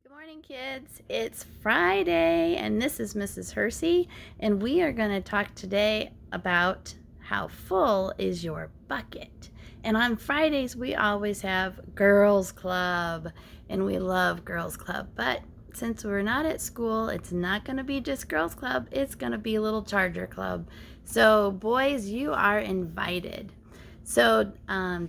Good morning, kids. It's Friday, and this is Mrs. Hursey, and we are going to talk today about how full is your bucket. And on Fridays, we always have Girls Club, and we love Girls Club. But since we're not at school, it's not going to be just Girls Club, it's going to be a little Charger Club. So, boys, you are invited. So,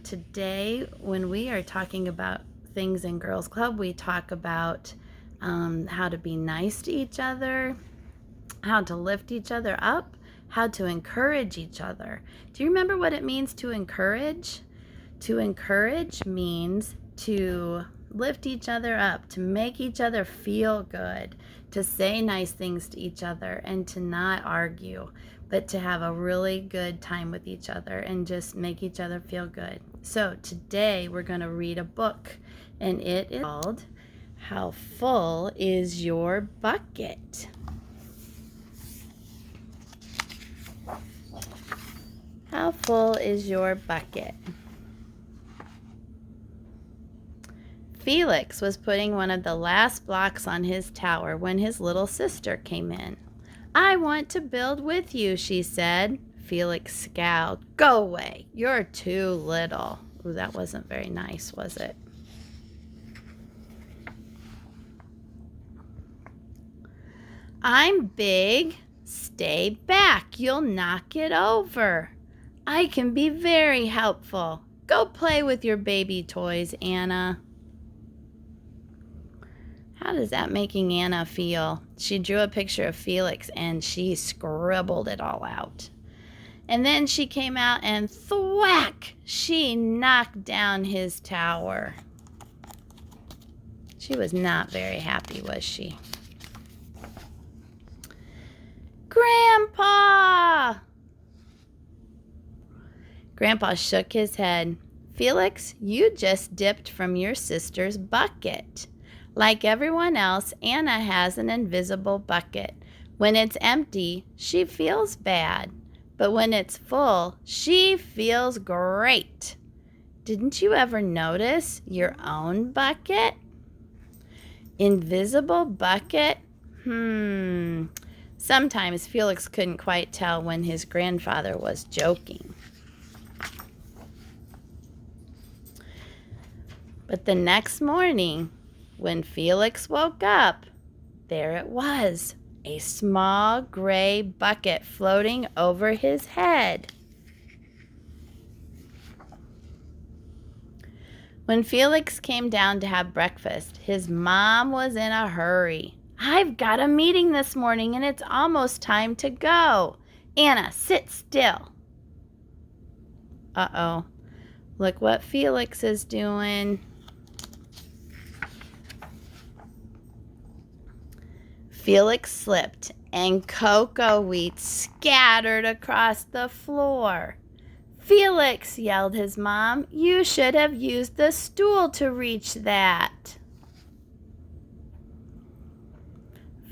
today, when we are talking about things in Girls Club, we talk about how to be nice to each other, how to lift each other up, how to encourage each other. Do you remember what it means to encourage? To encourage means to lift each other up, to make each other feel good, to say nice things to each other, and to not argue, but to have a really good time with each other and just make each other feel good. So today we're going to read a book, and it is called How Full is Your Bucket? How full is your bucket? Felix was putting one of the last blocks on his tower when his little sister came in. "I want to build with you," she said. Felix scowled. "Go away. You're too little." Ooh, that wasn't very nice, was it? "I'm big. Stay back. You'll knock it over. I can be very helpful. Go play with your baby toys, Anna." How does that making Anna feel? She drew a picture of Felix and she scribbled it all out. And then she came out and thwack! She knocked down his tower. She was not very happy, was she? "Grandpa!" Grandpa shook his head. "Felix, you just dipped from your sister's bucket. Like everyone else, Anna has an invisible bucket. When it's empty, she feels bad. But when it's full, she feels great. Didn't you ever notice your own bucket?" Invisible bucket? Sometimes Felix couldn't quite tell when his grandfather was joking. But the next morning, when Felix woke up, there it was, a small gray bucket floating over his head. When Felix came down to have breakfast, his mom was in a hurry. "I've got a meeting this morning and it's almost time to go. Anna, sit still." Uh-oh. Look what Felix is doing. Felix slipped and cocoa wheat scattered across the floor. "Felix," yelled his mom, "you should have used the stool to reach that."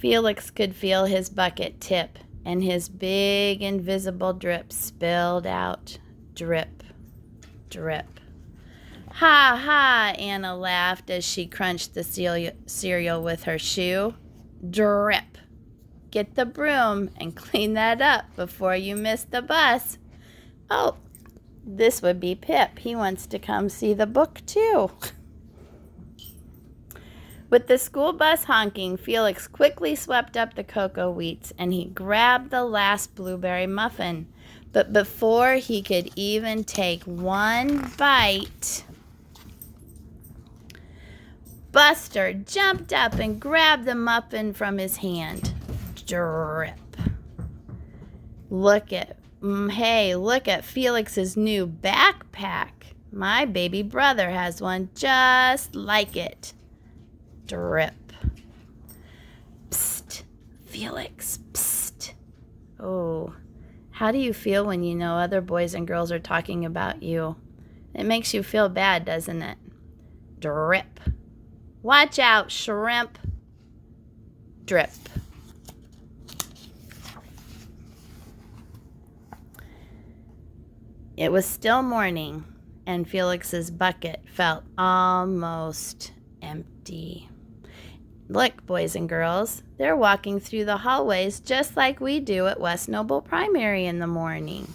Felix could feel his bucket tip, and his big invisible drip spilled out. Drip, drip. "Ha ha," Anna laughed as she crunched the cereal with her shoe. "Drip. Get the broom and clean that up before you miss the bus." Oh, this would be Pip. He wants to come see the book too. With the school bus honking, Felix quickly swept up the cocoa wheats and he grabbed the last blueberry muffin. But before he could even take one bite, Buster jumped up and grabbed the muffin from his hand. Drip. Look at Felix's new backpack. My baby brother has one just like it. Drip. Psst, Felix, psst. Oh, how do you feel when you know other boys and girls are talking about you? It makes you feel bad, doesn't it? Drip. Watch out, shrimp. Drip. It was still morning, and Felix's bucket felt almost empty. Look, boys and girls, they're walking through the hallways just like we do at West Noble Primary in the morning.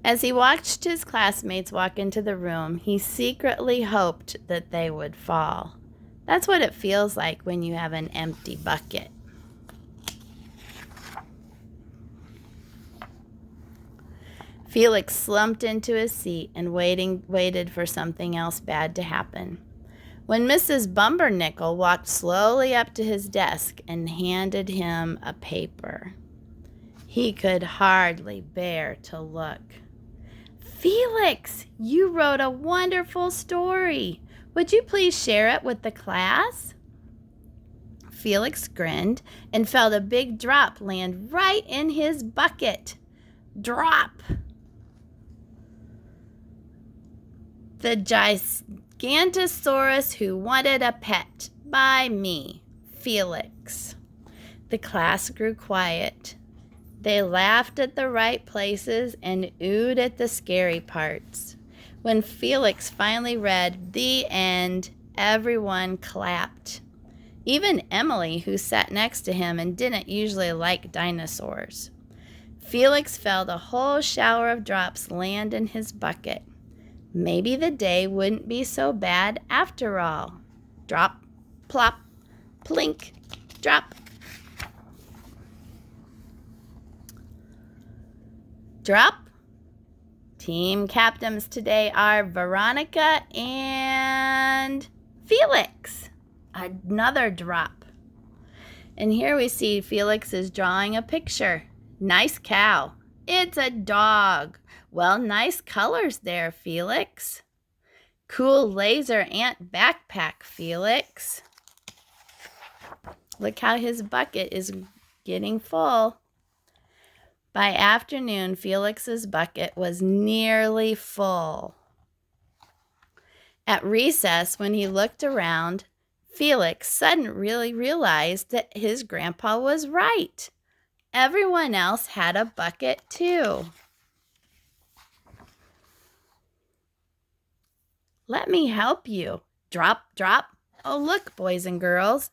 As he watched his classmates walk into the room, he secretly hoped that they would fall. That's what it feels like when you have an empty bucket. Felix slumped into his seat and waited for something else bad to happen. When Mrs. Bumbernickel walked slowly up to his desk and handed him a paper, he could hardly bear to look. "Felix, you wrote a wonderful story. Would you please share it with the class?" Felix grinned and felt a big drop land right in his bucket. Drop! The Gigantosaurus Who Wanted a Pet by me, Felix. The class grew quiet. They laughed at the right places and oohed at the scary parts. When Felix finally read "The End," everyone clapped. Even Emily, who sat next to him and didn't usually like dinosaurs. Felix felt a whole shower of drops land in his bucket. Maybe the day wouldn't be so bad after all. Drop, plop, plink, drop. Drop. Team captains today are Veronica and Felix. Another drop. And here we see Felix is drawing a picture. Nice cow. It's a dog. Well, nice colors there, Felix. Cool laser ant backpack, Felix. Look how his bucket is getting full. By afternoon, Felix's bucket was nearly full. At recess, when he looked around, Felix suddenly realized that his grandpa was right. Everyone else had a bucket too. "Let me help you." Drop, drop. Oh, look, boys and girls.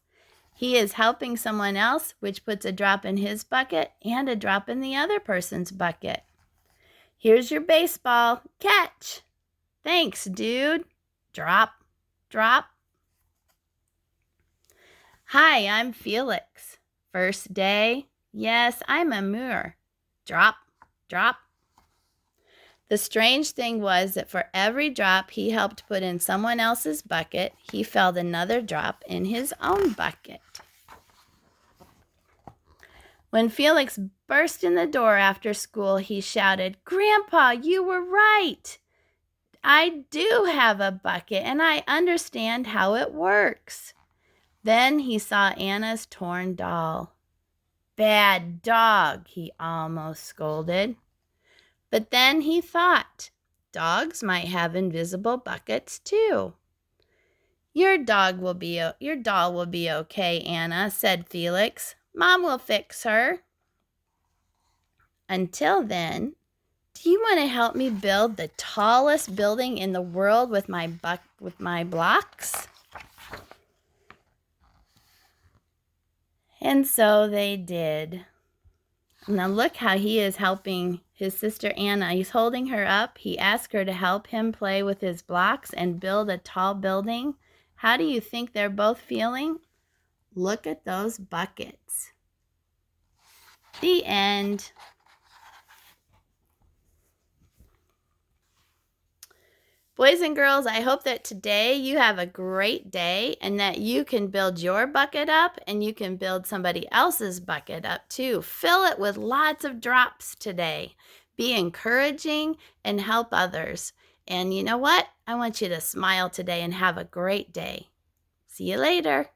He is helping someone else, which puts a drop in his bucket and a drop in the other person's bucket. "Here's your baseball. Catch." "Thanks, dude." Drop, drop. "Hi, I'm Felix." "First day?" "Yes, I'm Amur." Drop, drop. The strange thing was that for every drop he helped put in someone else's bucket, he felt another drop in his own bucket. When Felix burst in the door after school, he shouted, "Grandpa, you were right. I do have a bucket and I understand how it works." Then he saw Anna's torn doll. "Bad dog," he almost scolded. But then he thought, dogs might have invisible buckets too. Your doll will be okay, Anna," said Felix. "Mom will fix her." Until then, do you want to help me build the tallest building in the world with my blocks? And so they did. Now look how he is helping his sister Anna. He's holding her up. He asked her to help him play with his blocks and build a tall building. How do you think they're both feeling? Look at those buckets. The end. Boys and girls, I hope that today you have a great day and that you can build your bucket up and you can build somebody else's bucket up too. Fill it with lots of drops today. Be encouraging and help others. And you know what? I want you to smile today and have a great day. See you later.